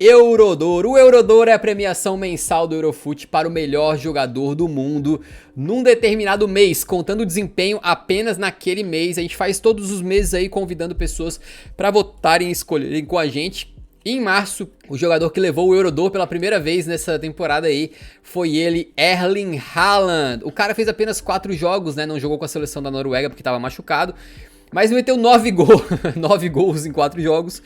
Eurodor. O Eurodor é a premiação mensal do Eurofut para o melhor jogador do mundo num determinado mês, contando o desempenho apenas naquele mês. A gente faz todos os meses aí convidando pessoas para votarem e escolherem com a gente. Em março, o jogador que levou o Eurodor pela primeira vez nessa temporada aí foi ele, Erling Haaland. O cara fez apenas 4 jogos, né? Não jogou com a seleção da Noruega porque estava machucado, mas meteu 9 gols em 4 jogos.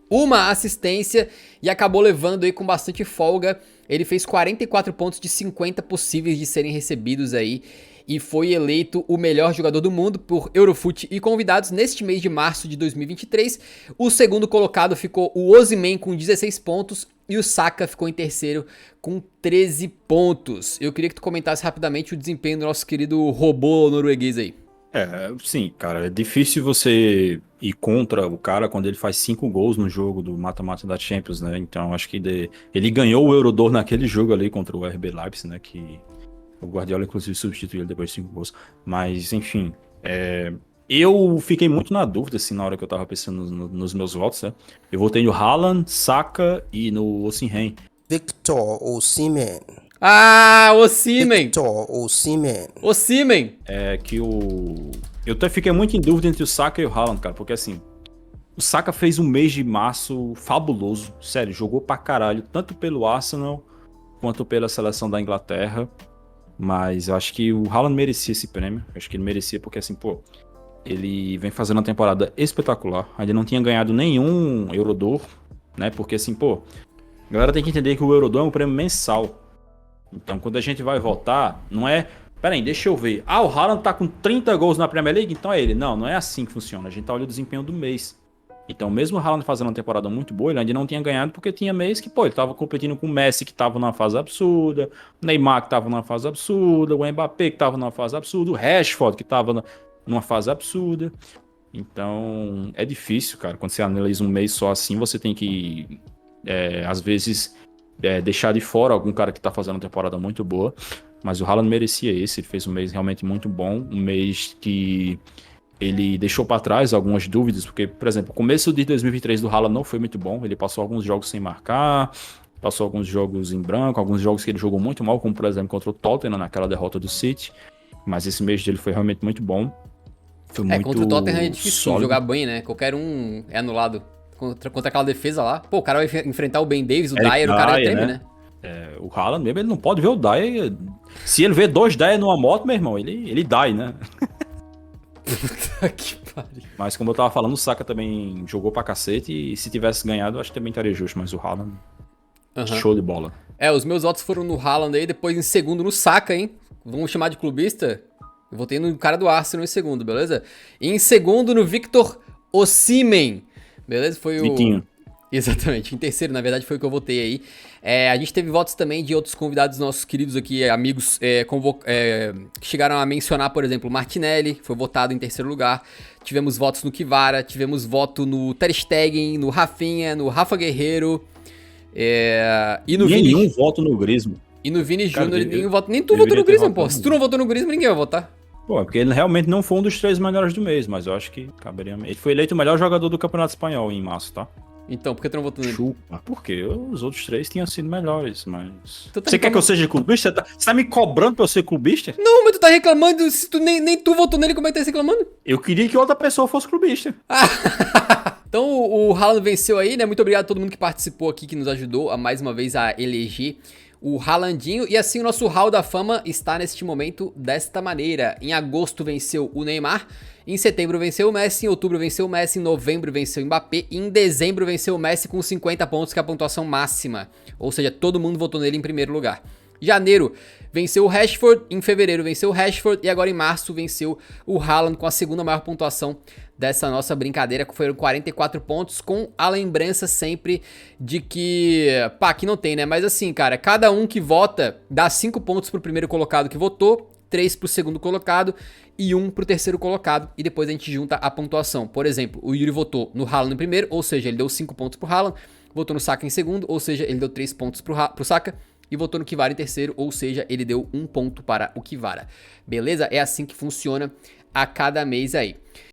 Uma assistência e acabou levando aí com bastante folga. Ele fez 44 pontos de 50 possíveis de serem recebidos aí e foi eleito o melhor jogador do mundo por Eurofut e convidados neste mês de março de 2023. O segundo colocado ficou o Osimhen com 16 pontos e o Saka ficou em terceiro com 13 pontos. Eu queria que tu comentasse rapidamente o desempenho do nosso querido robô norueguês aí. Sim, cara, é difícil você ir contra o cara quando ele faz 5 gols no jogo do mata-mata da Champions, né? Então acho que ele ganhou o Eurodor naquele jogo ali contra o RB Leipzig, né? Que o Guardiola inclusive substituiu ele depois de 5 gols. Mas enfim, eu fiquei muito na dúvida assim na hora que eu tava pensando nos meus votos, né? Eu votei no Haaland, Saka e no Osimhen. Victor Osimhen. Ah, Osimhen! Victor Osimhen. Osimhen! Eu até fiquei muito em dúvida entre o Saka e o Haaland, cara, porque assim, o Saka fez um mês de março fabuloso, sério, jogou pra caralho, tanto pelo Arsenal quanto pela seleção da Inglaterra, mas eu acho que o Haaland merecia esse prêmio, eu acho que ele merecia porque assim, pô, ele vem fazendo uma temporada espetacular, ainda não tinha ganhado nenhum Eurodor, né, porque assim, pô, a galera tem que entender que o Eurodor é um prêmio mensal. Então, quando a gente vai votar, não é... Peraí, deixa eu ver. Ah, o Haaland tá com 30 gols na Premier League, então é ele. Não é assim que funciona. A gente tá olhando o desempenho do mês. Então, mesmo o Haaland fazendo uma temporada muito boa, ele ainda não tinha ganhado porque tinha mês que, pô, ele tava competindo com o Messi, que tava numa fase absurda, o Neymar, que tava numa fase absurda, o Mbappé, que tava numa fase absurda, o Rashford, que tava numa fase absurda. Então, é difícil, cara. Quando você analisa um mês só assim, você tem que, às vezes... deixar de fora algum cara que tá fazendo uma temporada muito boa, mas o Haaland merecia esse, ele fez um mês realmente muito bom, um mês que ele deixou pra trás algumas dúvidas, porque, por exemplo, o começo de 2023 do Haaland não foi muito bom, ele passou alguns jogos sem marcar, passou alguns jogos em branco, alguns jogos que ele jogou muito mal, como por exemplo contra o Tottenham, naquela derrota do City, mas esse mês dele foi realmente muito bom. Foi muito contra o Tottenham é difícil sólido. Jogar bem, né? Qualquer um é anulado. Contra aquela defesa lá. Pô, o cara vai enfrentar o Ben Davies, o Dyer, o cara treme, né? O Haaland mesmo, ele não pode ver o Dyer. Se ele vê 2 Dyer numa moto, meu irmão, ele die, né? Puta que pariu. Mas como eu tava falando, o Saka também jogou pra cacete e se tivesse ganhado, acho que também estaria justo, mas o Haaland, show de bola. Os meus votos foram no Haaland aí, depois em segundo no Saka, hein? Vamos chamar de clubista? Eu votei no cara do Arsenal em segundo, beleza? E em segundo no Victor Osimhen. Beleza? Foi o... Vitinho. Exatamente. Em terceiro, na verdade, foi o que eu votei aí. A gente teve votos também de outros convidados nossos queridos aqui, amigos, que chegaram a mencionar, por exemplo, o Martinelli, foi votado em terceiro lugar. Tivemos votos no Kvara, tivemos voto no Ter Stegen, no Rafinha, no Rafa Guerreiro, e no Vini... Nenhum voto no Griezmann. E no Vini Júnior, nem tu votou no Griezmann, pô. Se tu não votou no Griezmann, ninguém vai votar. Pô, é porque ele realmente não foi um dos 3 melhores do mês, mas eu acho que caberia... Ele foi eleito o melhor jogador do Campeonato Espanhol em março, tá? Então, por que tu não votou nele? Chupa. Porque os outros 3 tinham sido melhores, mas... Tá Você quer que eu seja clubista? Você tá me cobrando pra eu ser clubista? Não, mas tu tá reclamando, se tu nem tu votou nele, como é que tá reclamando? Eu queria que outra pessoa fosse clubista. Então o Haaland venceu aí, né? Muito obrigado a todo mundo que participou aqui, que nos ajudou a mais uma vez a eleger o Haalandinho. E assim o nosso Hall da Fama está neste momento desta maneira. Em agosto venceu o Neymar, em setembro venceu o Messi, em outubro venceu o Messi, em novembro venceu o Mbappé e em dezembro venceu o Messi com 50 pontos, que é a pontuação máxima. Ou seja, todo mundo votou nele em primeiro lugar. Janeiro venceu o Rashford, em fevereiro venceu o Rashford e agora em março venceu o Haaland com a segunda maior pontuação dessa nossa brincadeira, que foram 44 pontos, com a lembrança sempre de que, aqui não tem, né? Mas assim, cara, cada um que vota dá 5 pontos pro primeiro colocado que votou, 3 pro segundo colocado e 1 pro terceiro colocado, e depois a gente junta a pontuação. Por exemplo, o Yuri votou no Haaland em primeiro, ou seja, ele deu 5 pontos pro Haaland, votou no Saka em segundo, ou seja, ele deu 3 pontos pro Saka, e votou no Kvara em terceiro, ou seja, ele deu 1 ponto para o Kvara. Beleza? É assim que funciona a cada mês aí.